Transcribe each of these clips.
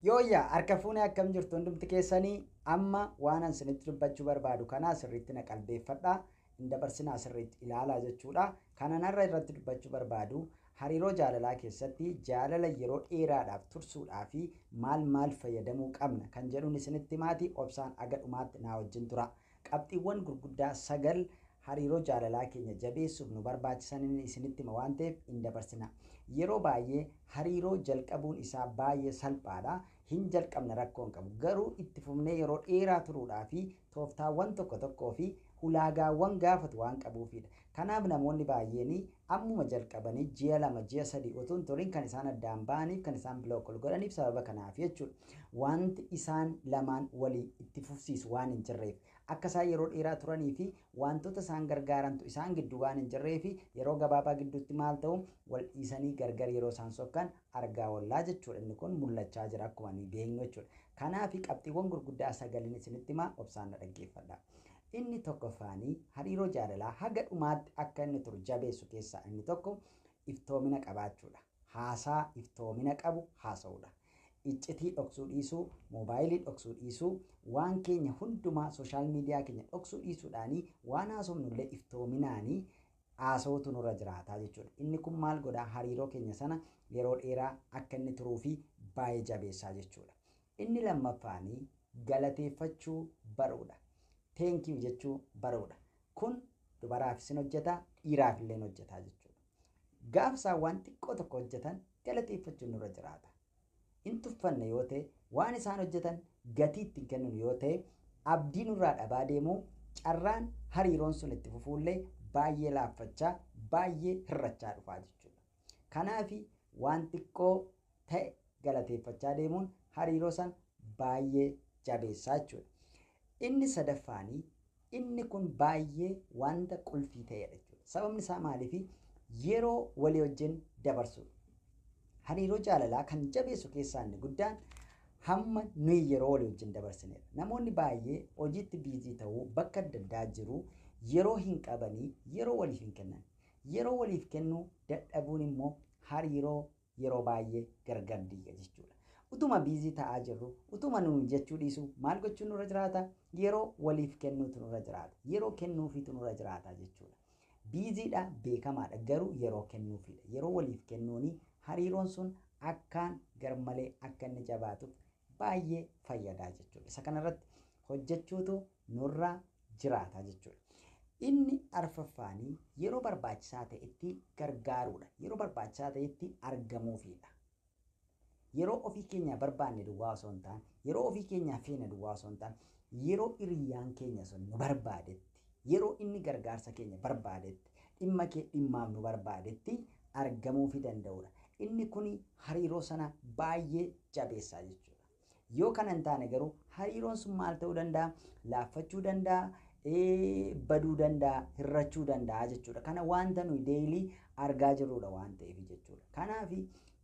Yooyyaa harka fuunee akkam jirtu hundumti keessanii amma waan an isinitti dubbachuu barbaadu kana sirriitti na qalbeeffadhaa hin dabarsinaa sirriitti ilaalaa jechuudha. Kanan har'a irratti dubbachuu barbaadu hariiroo jaalalaa keessatti jaalala yeroo dheeraadhaaf tursuudhaa fi maal fayyadamuu qabna kan jedhuun isinitti maatii obsaan aga dhumaatti naa wajjin tura. Qabxiiwwan gurguddaa 9 hariiroo jaalalaa keenya jabeessuuf nu barbaachisan isinitti hima waan ta'eef hin dabarsina. Yeroo baay'ee hariiroo jalqabuun isaa baay'ee salphaadha. Hin jalqabne rakkoo hin qabu. Garuu itti fufnee yeroo dheeraa turuudhaa fi tooftaawwan tokko fi ulaagaawwan gaafatu waan qabuufidha. Kanaaf namoonni baay'een ammuma jalqabanii ji'a 2 ji'a 3 utuu hin turin kan isaan addaan ba'aniif kan isaan bilookol godhaniif sababa kanaaf jechuudha. Wanti isaan lamaan walii itti fufsiisu waan hin jirreef akka isaan yeroo dheeraa turanii fi wantoota isaan gargaarantu isaan gidduu waan hin jirree fi yeroo gabaabaa gidduutti maal ta'u wal dhiisanii gargar yeroo isaan sokkan argaa wallaa jechuudha. Inni kun mul'achaa jira akkuma nuyi beeknu jechuudha. Kanaaf qabxiiwwan gurguddaa 9 isinitti himaa obsaan na dhaggeeffadhaa. Inni tokkoffaanii hariiroo jaalalaa haga dhumaatti akka inni turu jabeessu keessaa inni tokko iftoomina qabaachuudha. Haasaa iftoomina qabu haasa'uudha. Iccitii dhoksuu dhiisuu, moobaayilii dhoksuu dhiisuu, waan keenya hundumaa sooshaal miidiyaa keenya dhoksuu dhiisuudhaanii waan haasofnullee iftoominaanii haasa'uutu nurra jiraataa jechuudha. Inni kun maal godhaa hariiroo keenya sana yeroo dheeraa akka inni turuu fi baay'ee jabeessaa jechuudha. Inni lammaffaanii galateeffachuu baruudha. Teenkii jechuu baruudha. Kun dubaraafis ni hojjeta, dhiiraaf illee ni hojjeta jechuudha. Gaafa isaan waan xiqqoo tokko hojjetan galateeffachuun nurra jiraata. Hin tuffanne yoo ta'e waan isaan hojjetan gatii ittiin kennuun yoo ta'e abdii nurraa dhabaa deemuu carraan hariiroon sun itti fufuullee baay'ee laaffachaa baay'ee hirrachaa dhufaa jechuudha. Kanaaf waan xiqqoo ta'e galateeffachaa deemuun hariiroo san baay'ee jabeessaa jechuudha. Inni sadaffaanii inni kun baay'ee wanta qulfii ta'edha jechuudha. Sababni isaa maaliif yeroo walii wajjin dabarsuudha. Hariiroo jaalalaa kan jabeessu keessaa inni guddaan hamma nuyi yeroo walii wajjin dabarsinedha. Namoonni baay'ee hojiitti biizii ta'uu bakka adda addaa jiru yeroo hin qabanii yeroo waliif hin kennan. Yeroo waliif kennuu dadhabuun immoo hariiroo yeroo baay'ee gargar diiga jechuudha. Utuma biizii ta'aa jirru utuma nuyi jechuu dhiisu maal gochuun nurra jiraata? Yeroo waliif kennuutu nurra jiraata. Yeroo kennuufiitu nurra jiraata jechuudha. Biiziidha beekamaadha garuu yeroo kennuufidha. Yeroo waliif kennuuni hariiroon sun akkaan garmalee akka inni jabaatuuf baay'ee fayyadaa jechuudha. Isa kanarratti hojjechuutu nurra jiraata jechuudha. Inni arfaffaanii yeroo barbaachisaa ta'etti gargaaruudha. Yeroo barbaachisaa ta'etti argamuufidha. Yeroo ofii keenya barbaanne duwwaa osoo hin taane, yeroo ofii keenyaa feene duwwaa osoo hin taane, yeroo hiriyyaan keenya sun nu barbaadetti, yeroo inni gargaarsa keenya barbaadetti, dhimma kee dhimmaaf nu barbaadetti argamuufi danda'udha. Inni kun hariiroo sana baay'ee jabeessaa jechuudha. Yoo kana hin taane garuu hariiroon sun maal ta'uu danda'a? Laaffachuu danda'a, baduu danda'a, hirrachuu danda'a jechuudha. Kana wanta nuyi deelii argaa jirrudha waan ta'eef jechuudha. Kanaaf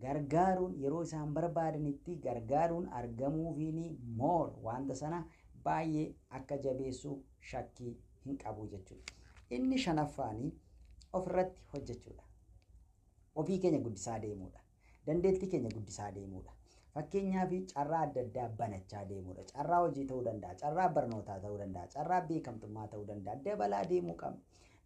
gargaaruun yeroo isaan barbaadanitti gargaaruun argamuufiin moor wanta sana baay'ee akka jabeessu shakkii hin qabu jechuudha. Inni shanaffaanii ofirratti hojjechuudha. Ofii keenya guddisaa deemuudha. Dandeettii keenya guddisaa deemuudha. Fakkeenyaaf carraa adda addaa banachaa deemuudha. Carraa hojii ta'uu danda'a, carraa barnootaa ta'uu danda'a, carraa beekamtummaa ta'uu danda'a. Dabalaa deemuu qabna.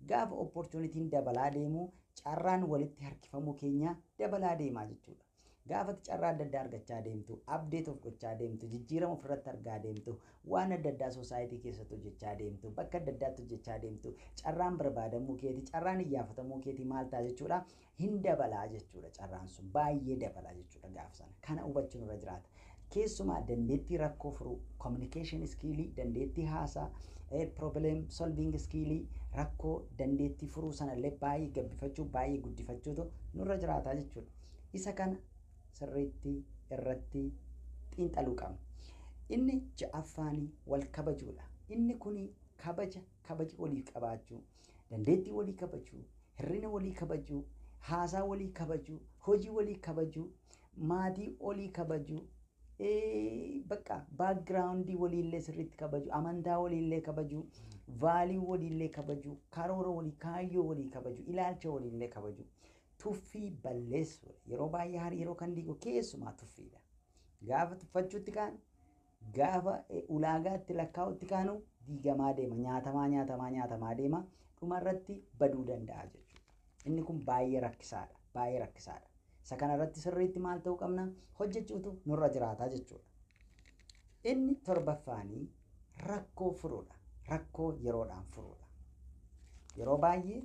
Gaafa opportunitiin dabalaa deemuu carraan walitti harkifamuu keenya dabalaa deemaa jechuudha. Gaafati carraa adda addaa argachaa deemtu, abdeet of gochaa deemtu, jijjiirama ofirratti argaa deemtu, waan adda addaa soosaayitii keessatti hojjechaa deemtu, bakka adda addaatti hojjechaa deemtu, carraan barbaadamuu keetii, carraan iyyaafatamuu keetii maal ta'a jechuudha? Hin dabalaa jechuudha. Carraan sun baay'ee dabalaa jechuudha gaafa sana. Kana hubachuun irra jiraata. Keessumaa dandeettii rakkoo furuu, communication skiilii, dandeettii haasaa, problem solving skiilii, rakkoo dandeettii furuu sanallee baay'ee gabbifachuu, baay'ee guddifachuutu nurra jiraata jechuudha. Isa kana sirriitti irratti xiinxaluu qabna. Inni ja'affaanii wal kabajuudha. Inni kun kabaja walii qabaachuu, dandeettii walii kabajuu, hirrina walii kabajuu, haasaa walii kabajuu, hojii walii kabajuu, maatii walii kabajuu, bakka baakgiraawundii waliillee sirriitti kabajuu, amantaa waliillee kabajuu, vaalii waliillee kabajuu, karoora walii, kaayyoo walii kabajuu, ilaalcha waliillee kabajuu. Tuffii balleessuudha. Yeroo baay'ee hariiroo kan diigu keessumaa tuffiidha. gaafa tuffachuutti kaan gaafa ulaagaatti lakkaa'utti kaanu diigamaa deema nyaatamaa deema dhumarratti baduu danda'a jechuudha. Inni kun baay'ee rakkisaadha. Isa kanarratti sirriitti maal ta'uu qabna hojjechuutu nurra jiraata jechuudha. Inni torbaffaanii rakkoo furuudha. Rakkoo yeroodhaan furuudha. Yeroo baay'ee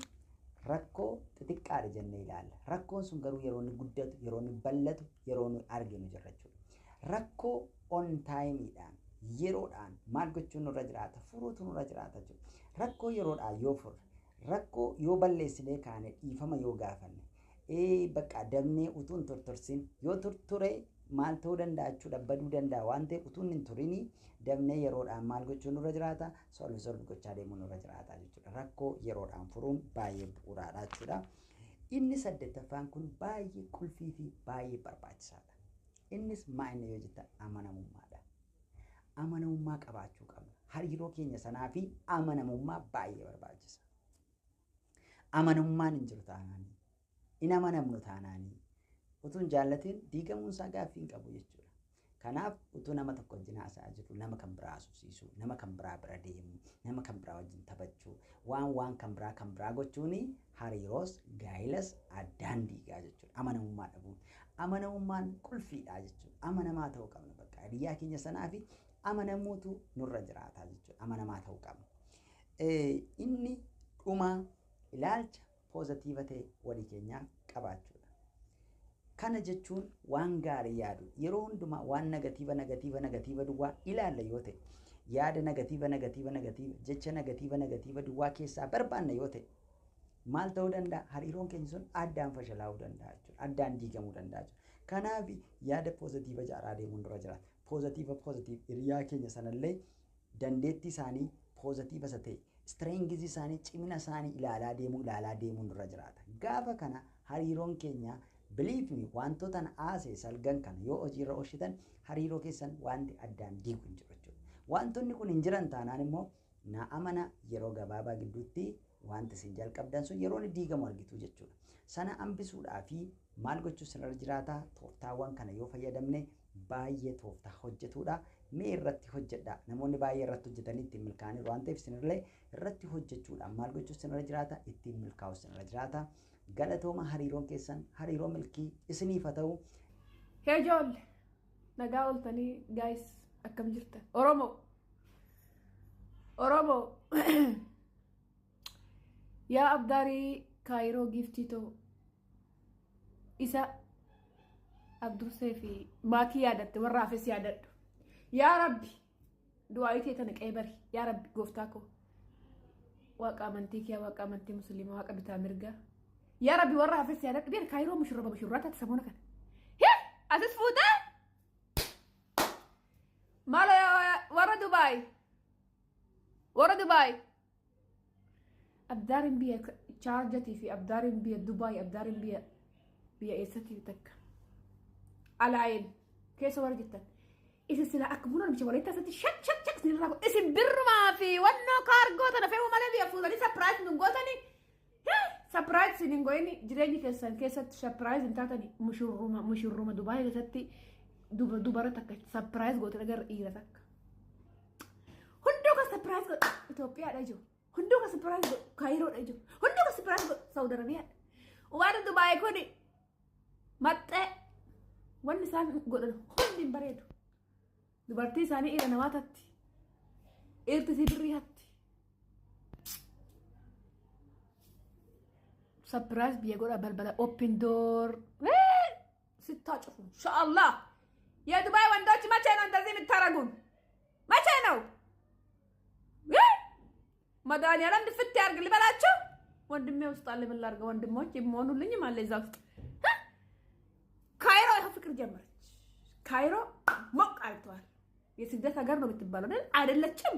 rakkoo xixiqqaadha jennee ilaalla. Rakkoon sun garuu yeroo inni guddatu, yeroo inni bal'atu, yeroo inni arginu jirra jechuudha. Rakkoo on taayimiidhaan yeroodhaan maal gochuun nurra jiraata? Furuutu nurra jiraata jechuudha. Rakkoo yeroodhaan yoo furre, rakkoo yoo balleessinee kaane dhiifama yoo gaafanne, bakka dabnee utuun tortorsin yoo turture maal ta'uu danda'a jechuudha baduu danda'a waan ta'eef utuun hin turini dabnee yeroodhaan maal gochuun nurra jiraata? Solvi gochaa deemuun nurra jiraata jechuudha. Rakkoo yeroodhaan furuun baay'ee bu'uuraadha jechuudha. Inni 8ffaan kun baay'ee qulfii fi baay'ee barbaachisaadha. Innis maa'inni yoo jettan amanamummaadha. Amanamummaa qabaachuu qabna. Hariiroo keenya sanaa fi amanamummaa baay'ee barbaachisa. Amanamummaan hin jiru taanaanii, hin amanamnu taanaanii, utuun jaallatiin diigamuun isaa gaaffii hin qabu jechuudha. Kanaaf utuu nama tokko wajjin haasa'aa jiru, nama kan biraa haasofsiisuu, nama kan biraa bira deemu, nama kan biraa wajjin taphachuu, waan kan biraa gochuun hariiroos gaa'ilas addaan diigaa jechuudha. Amanamummaa dhabuun. Amanamummaan qulfiidha jechuudha. Amanamaa ta'uu qabna bakka hiriyaa keenya sanaa fi amanamuutu nurra jiraata jechuudha. Amanamaa ta'uu qabna. Inni dhuma ilaalcha poozitiiva ta'e walii keenyaaf qabaachuudha. Kana jechuun waan gaarii yaadu yeroo hundumaa waan negatiiva duwwaa ilaalla yoo ta'e yaada negatiiva jecha negatiiva duwwaa keessaa barbaanna yoo ta'e maal ta'uu danda'a? Hariiroon keenya sun addaan fashalaa'uu danda'a jechuudha. Addaan diigamuu danda'a jechuudha. Kanaaf yaada poozitiiva jaaraa deemuun dura jira. Poozitiiva hiriyaa keenya sanallee dandeettii isaanii poozitiiva isa ta'e strengths isaanii cimina isaanii ilaalaa deemuun dura jiraata. Gaafa kana hariiroon keenya believe me wantoota aasee salgan kana yoo hojiirra oolchitan hariiroo keessan wanti addaan diigu hin jiru jechuudha. Wantoonni kun hin jiran taanaan immoo na amana yeroo gabaabaa gidduutti wanti isin jalqabdan sun yeroo inni diigamu argitu jechuudha. Sana hambisuudhaa fi maal gochuun sirra jiraata? Tooftaawwan kana yoo fayyadamne baay'ee tooftaa hojjetuudha. Mee irratti hojjedha. Namoonni baay'ee irratti hojjetanii ittiin milkaa'aniiru waan ta'eef isinillee irratti hojjechuudhaan maal gochuun sirra jiraata? Ittiin milkaa'u sirra jiraata. Galatooma hariiroon keessan hariiroo milkii isiniif haa ta'u. Hee ijoollee nagaa ooltanii gaayis akkam jirtan? Oromoo yaa abdaarii kaayiroo giiftii ta'u isa abdursee fi maatii yaadatte warra hafes yaadadhu. Yaa Rabbi du'aa itee tana qeebari. Yaa Rabbi gooftaa koo waaqa amantii kee, waaqa amantii musliimaa, waaqa bitaa mirgaa. يا ربي ورا في السيارات بين كايرو مشربات تسمونه كان هي أتسفوته مالا ورا دبي أبدارن بيا شارجتي في أبدارن بيا دبي أبدارن بيا إيستي تك على عين كيس ورا جدا إذا سلا أكبرنا مش وليتا ستي شك سنراكو اسم بر ما في ونو كارغو تنا فيه وما لبي أفوزني سبرايز من قوتني سبرايز سنينغويني جريني كيسات سبرايز انتاتني مشروما دبي كيساتي دوبارتك سبرايز قوت نجر إيرتك هندوك سبرايز قوت إثيوبيا دايجو هندوك سبرايز قوت كايرو دايجو هندوك سبرايز قوت سعودي عربية وأنا دبي كوني متى والنسان قولن هندي بريدو دبرتي ساني إيرا نواتتي إيرتي بريهاتي سبرايز بيقول بلبلة اوبن دور ستة ان شاء الله يا دبي وندوش ما كانوا اندازين التراجون ما كانوا مداني انا دفت يارق اللي بلاتشو وندمي وسطالي من الارقه وندموش يمونوا لني ما اللي زاوت كايرو يا فكر جمرت كايرو موق عيطوال يسدت اجر ነው ብትባለው አይደለችም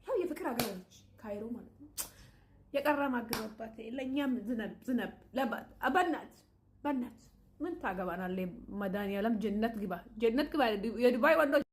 ያው የፍቅር አገር ነች ካይሮ ማለት ነው የቀራ ማግረባት ለኛም ዝነብ ለባት በናት ምን ታገባናለህ? መድኃኒዓለም ጀነት ግባ የዱባይ ወንዶች